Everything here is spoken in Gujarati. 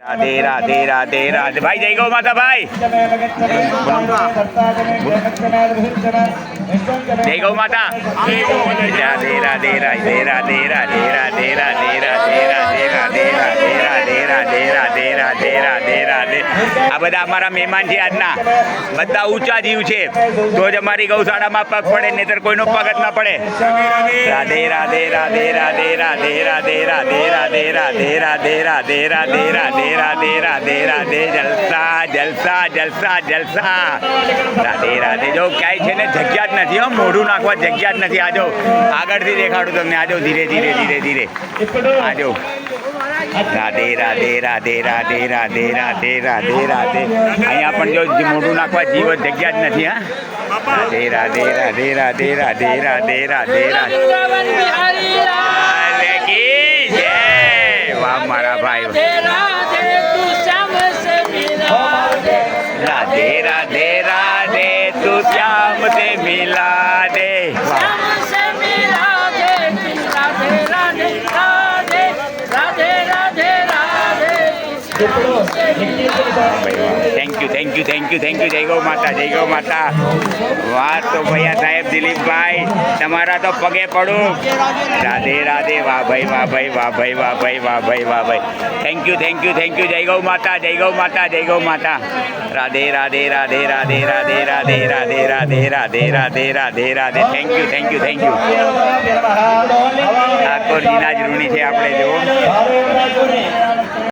રાધે રાધે રાધે રાધે ભાઈ જય ગૌ માતા ભાઈ જય ગૌ માતા રાધે રાધે રાધે રાધે રાધે રાધે રાધે રાધે રાધે રાધે રાધે રાધે રાધે રાધે રાધે રાધે રાધે આ બધા અમારા મહેમાન છે આજના બધા ઊંચા જીવ છે તો જ અમારી ગૌશાળામાં પગ પડે નહીતર કોઈનો પગ જ ના પડે રાધે રાધે રાધે રાધે રાધે રાધે રાધે રાધે રાધે રાધે રાધે રાધે રાધે રાધે રાધે રાધે જલસા જલસા જલસા જલસા રાધે રાધે જો ક્યાંય છે ને જગ્યા જ નથી હો મોઢું નાખવા જગ્યા જ નથી આજો આગળથી દેખાડું તમને આજો ધીરે ધીરે ધીરે ધીરે આજો રાધે રાધે રાધે રાધે રાધે રાધે રાધે રાધે અહીંયા પણ જો મોઢું નાખવા જીવ જગ્યા જ નથી હા રાધે રાધે રાધે રાધે રાધે રાધે રાધે રાધે વાહ મારા ભાઈ राधे राधे राधे तू श्याम से मिला दे thank you thank you thank you thank you जय गौ माता जय गौ माता वाह तो भैया साहेब दिलीप भाई તમારા તો પગે પડું રાધે રાધે વાહ ભાઈ વાહ ભાઈ વાહ ભાઈ વાહ ભાઈ વાહ ભાઈ વાહ ભાઈ thank you thank you thank you જય ગૌ માતા જય ગૌ માતા જય ગૌ માતા Radhe Radhe Radhe Radhe Radhe Radhe Radhe Radhe Radhe Radhe Radhe Radhe thank you thank you thank you ઠાકોરજીના જ ઋણી છે આપણે જો